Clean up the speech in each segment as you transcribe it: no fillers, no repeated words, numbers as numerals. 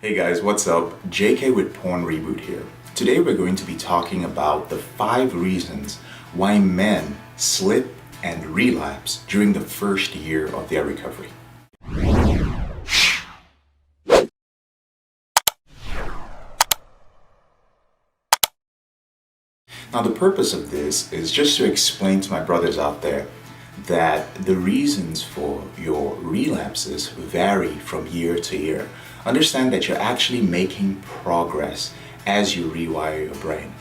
Hey guys, what's up? JK with PornReboot here. Today we're going to be talking about the 5 reasons why men slip and relapse during the first year of their recovery. Now the purpose of this is just to explain to my brothers out there that the reasons for your relapses vary from year to year. Understand that you're actually making progress as you rewire your brain.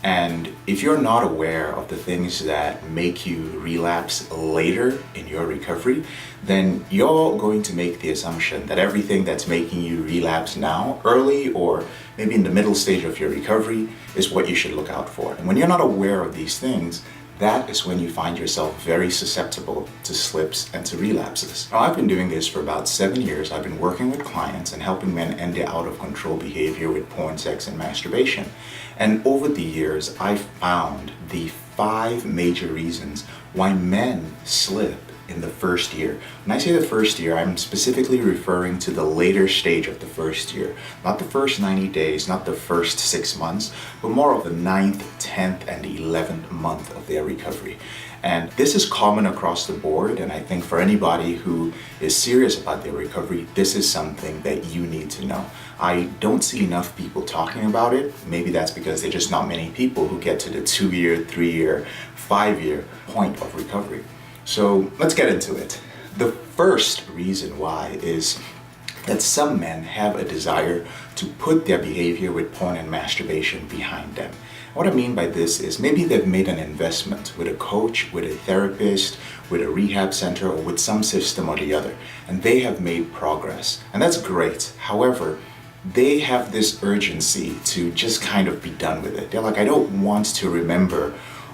And if you're not aware of the things that make you relapse later in your recovery, then you're going to make the assumption that everything that's making you relapse now, early or maybe in the middle stage of your recovery, is what you should look out for. And when you're not aware of these things, that is when you find yourself very susceptible to slips and to relapses. Now, I've been doing this for about 7 years. I've been working with clients and helping men end their out-of-control behavior with porn, sex, and masturbation. And over the years, I've found the 5 major reasons why men slip in the first year. When I say the first year, I'm specifically referring to the later stage of the first year. Not the first 90 days, not the first 6 months, but more of the 9th, 10th, and 11th month of their recovery. And this is common across the board, and I think for anybody who is serious about their recovery, this is something that you need to know. I don't see enough people talking about it. Maybe that's because there's just not many people who get to the 2-year, 3-year, 5-year point of recovery. So let's get into it. The first reason why is that some men have a desire to put their behavior with porn and masturbation behind them. What I mean by this is maybe they've made an investment with a coach, with a therapist, with a rehab center, or with some system or the other, and they have made progress. And that's great. However, they have this urgency to just kind of be done with it. They're like, I don't want to remember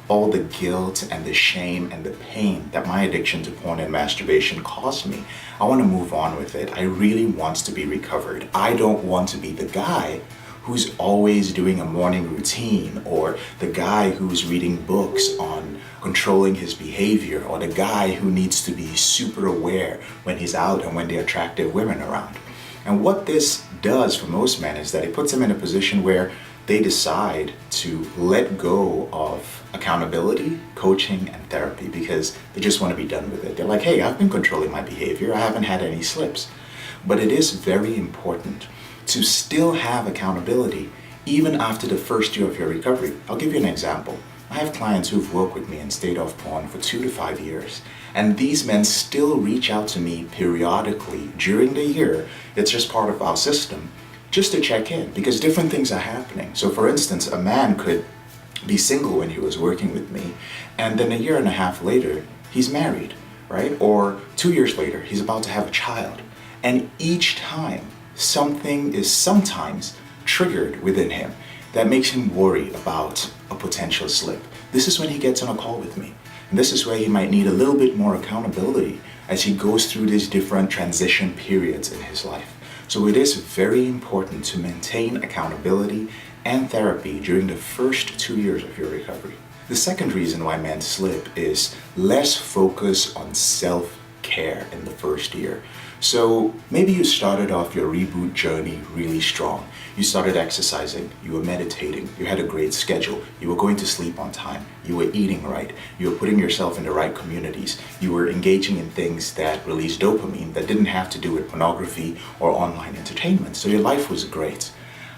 all the guilt and the shame and the pain that my addiction to porn and masturbation caused me. I want to move on with it. I really want to be recovered. I don't want to be the guy who's always doing a morning routine, or the guy who's reading books on controlling his behavior, or the guy who needs to be super aware when he's out and when there are attractive women around. And what this does for most men is that it puts them in a position where they decide to let go of accountability, coaching, and therapy because they just want to be done with it. They're like, hey, I've been controlling my behavior. I haven't had any slips. But it is very important to still have accountability even after the first year of your recovery. I'll give you an example. I have clients who've worked with me and stayed off porn for 2 to 5 years. And these men still reach out to me periodically during the year. It's just part of our system, just to check in, because different things are happening. So for instance, a man could be single when he was working with me, and then a year and a half later, he's married, right? Or 2 years later, he's about to have a child. And each time, something is sometimes triggered within him that makes him worry about a potential slip. This is when he gets on a call with me. And this is where he might need a little bit more accountability as he goes through these different transition periods in his life. So it is very important to maintain accountability and therapy during the first 2 years of your recovery. The second reason why men slip is less focus on self-care in the first year. So maybe you started off your reboot journey really strong. You started exercising, you were meditating, you had a great schedule, you were going to sleep on time, you were eating right, you were putting yourself in the right communities, you were engaging in things that release dopamine that didn't have to do with pornography or online entertainment. So your life was great.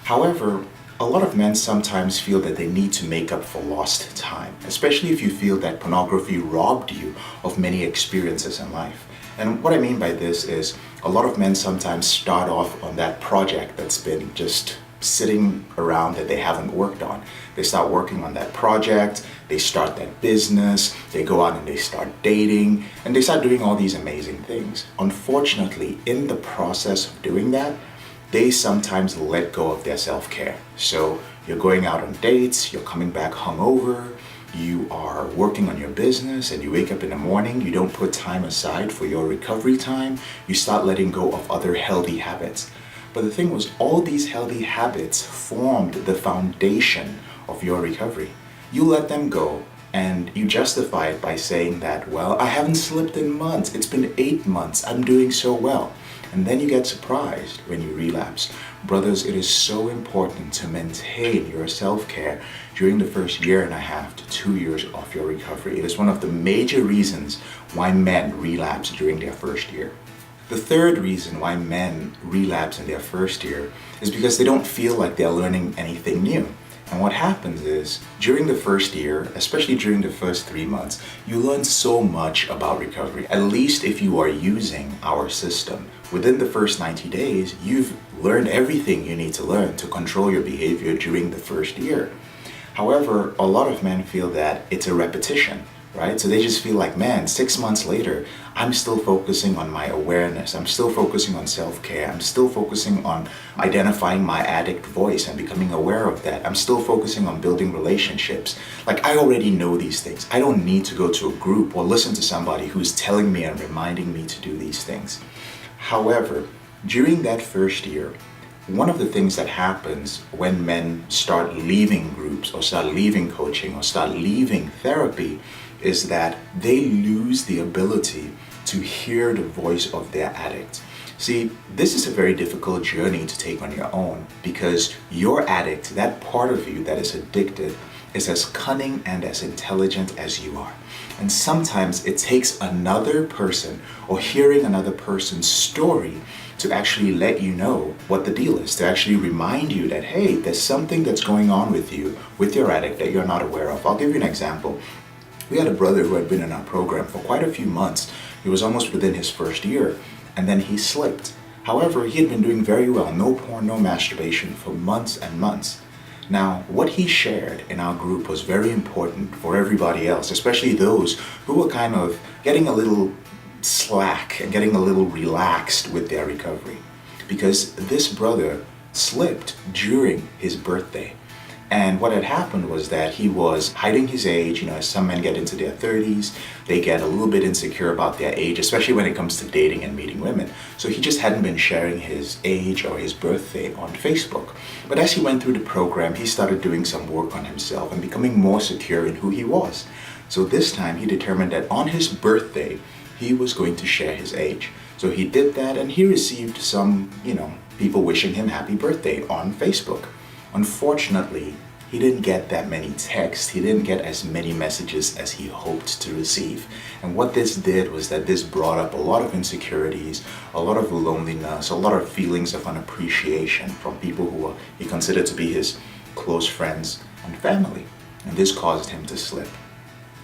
However, a lot of men sometimes feel that they need to make up for lost time, especially if you feel that pornography robbed you of many experiences in life. And what I mean by this is a lot of men sometimes start off on that project that's been just sitting around that they haven't worked on. They start working on that project, they start that business, they go out and they start dating, and they start doing all these amazing things. Unfortunately, in the process of doing that, they sometimes let go of their self-care. So you're going out on dates, you're coming back hungover, you are working on your business, and you wake up in the morning, you don't put time aside for your recovery time, you start letting go of other healthy habits. But the thing was, all these healthy habits formed the foundation of your recovery. You let them go, and you justify it by saying that, well, I haven't slipped in months. It's been 8 months. I'm doing so well. And then you get surprised when you relapse. Brothers, it is so important to maintain your self-care during the first year and a half to 2 years of your recovery. It is one of the major reasons why men relapse during their first year. The third reason why men relapse in their first year is because they don't feel like they're learning anything new. And what happens is, during the first year, especially during the first 3 months, you learn so much about recovery. At least if you are using our system. Within the first 90 days, you've learned everything you need to learn to control your behavior during the first year. However, a lot of men feel that it's a repetition, right? So they just feel like, man, 6 months later, I'm still focusing on my awareness. I'm still focusing on self-care. I'm still focusing on identifying my addict voice and becoming aware of that. I'm still focusing on building relationships. Like, I already know these things. I don't need to go to a group or listen to somebody who's telling me and reminding me to do these things. However, during that first year, one of the things that happens when men start leaving groups or start leaving coaching or start leaving therapy is that they lose the ability to hear the voice of their addict. See, this is a very difficult journey to take on your own because your addict, that part of you that is addicted, is as cunning and as intelligent as you are. And sometimes it takes another person or hearing another person's story to actually let you know what the deal is, to actually remind you that, hey, there's something that's going on with you, with your addict that you're not aware of. I'll give you an example. We had a brother who had been in our program for quite a few months. He was almost within his first year, and then he slipped. However, he had been doing very well, no porn, no masturbation for months and months. Now, what he shared in our group was very important for everybody else, especially those who were kind of getting a little slack and getting a little relaxed with their recovery. Because this brother slipped during his birthday. And what had happened was that he was hiding his age. As some men get into their 30s, they get a little bit insecure about their age, especially when it comes to dating and meeting women. So he just hadn't been sharing his age or his birthday on Facebook. But as he went through the program, he started doing some work on himself and becoming more secure in who he was. So this time he determined that on his birthday, he was going to share his age. So he did that, and he received some, people wishing him happy birthday on Facebook. Unfortunately, he didn't get that many texts. He didn't get as many messages as he hoped to receive. And what this did was that this brought up a lot of insecurities, a lot of loneliness, a lot of feelings of unappreciation from people who he considered to be his close friends and family. And this caused him to slip.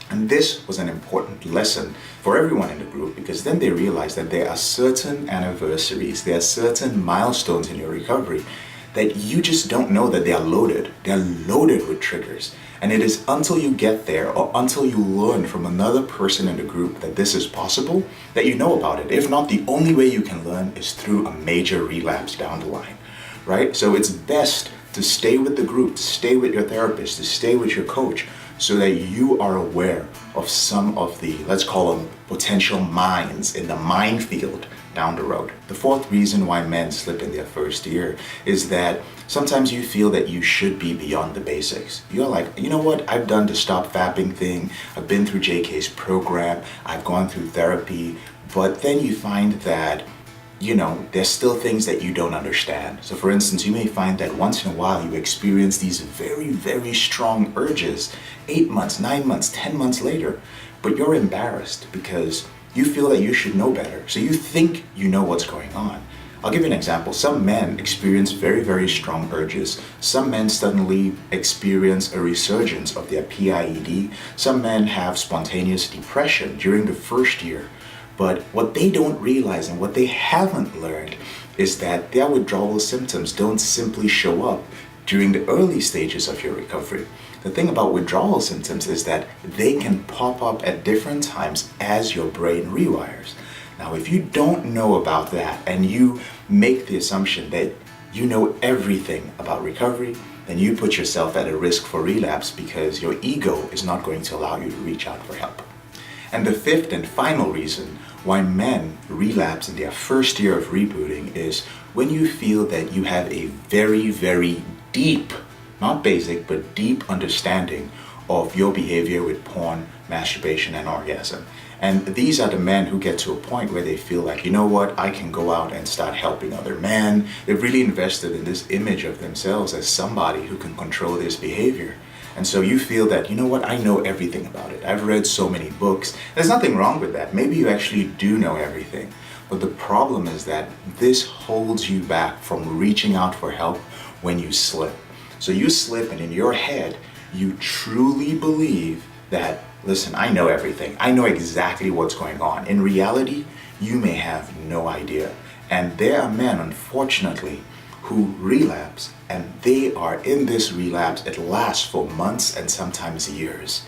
And this was an important lesson for everyone in the group, because then they realized that there are certain anniversaries, there are certain milestones in your recovery that you just don't know that they are loaded. They're loaded with triggers. And it is until you get there or until you learn from another person in the group that this is possible that you know about it. If not, the only way you can learn is through a major relapse down the line, right? So it's best to stay with the group, to stay with your therapist, to stay with your coach, so that you are aware of some of the, let's call them, potential mines in the minefield down the road. The fourth reason why men slip in their first year is that sometimes you feel that you should be beyond the basics. You're like, you know what, I've done the stop fapping thing, I've been through JK's program, I've gone through therapy, but then you find that there's still things that you don't understand. So for instance, you may find that once in a while you experience these very, very strong urges 8 months, 9 months, 10 months later, but you're embarrassed because you feel that you should know better. So you think you know what's going on. I'll give you an example. Some men experience very, very strong urges. Some men suddenly experience a resurgence of their PIED. Some men have spontaneous depression during the first year. But what they don't realize and what they haven't learned is that their withdrawal symptoms don't simply show up during the early stages of your recovery. The thing about withdrawal symptoms is that they can pop up at different times as your brain rewires. Now, if you don't know about that and you make the assumption that you know everything about recovery, then you put yourself at a risk for relapse because your ego is not going to allow you to reach out for help. And the fifth and final reason why men relapse in their first year of rebooting is when you feel that you have a very, very deep, not basic, but deep understanding of your behavior with porn, masturbation, and orgasm. And these are the men who get to a point where they feel like, you know what, I can go out and start helping other men. They've really invested in this image of themselves as somebody who can control this behavior. And so you feel that, you know what, I know everything about it. I've read so many books. There's nothing wrong with that. Maybe you actually do know everything. But the problem is that this holds you back from reaching out for help when you slip. So you slip, and in your head, you truly believe that, listen, I know everything. I know exactly what's going on. In reality, you may have no idea. And there are men, unfortunately, who relapse, and they are in this relapse. It lasts for months and sometimes years,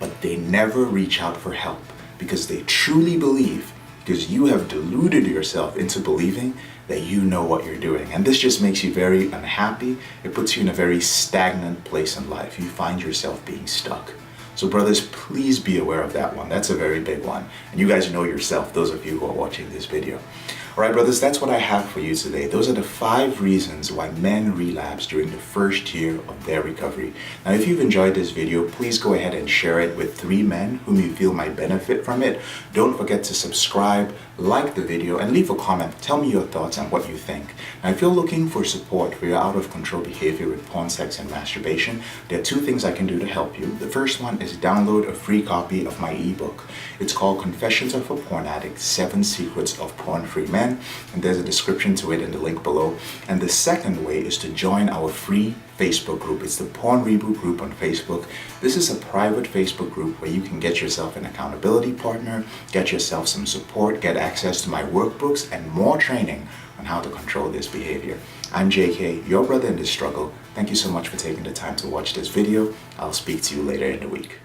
but they never reach out for help because they truly believe, because you have deluded yourself into believing that you know what you're doing. And this just makes you very unhappy. It puts you in a very stagnant place in life. You find yourself being stuck. So brothers, please be aware of that one. That's a very big one. And you guys know yourself, those of you who are watching this video. All right, brothers, that's what I have for you today. Those are the 5 reasons why men relapse during the first year of their recovery. Now, if you've enjoyed this video, please go ahead and share it with 3 men whom you feel might benefit from it. Don't forget to subscribe, like the video, and leave a comment. Tell me your thoughts on what you think. Now, if you're looking for support for your out-of-control behavior with porn, sex, and masturbation, there are 2 things I can do to help you. The first one is download a free copy of my ebook. It's called Confessions of a Porn Addict, 7 Secrets of Porn-Free Men, and there's a description to it in the link below. And the second way is to join our free Facebook group. It's the PornReboot group on Facebook. This is a private Facebook group where you can get yourself an accountability partner, get yourself some support, get access to my workbooks, and more training on how to control this behavior. I'm JK, your brother in this struggle. Thank you so much for taking the time to watch this video. I'll speak to you later in the week.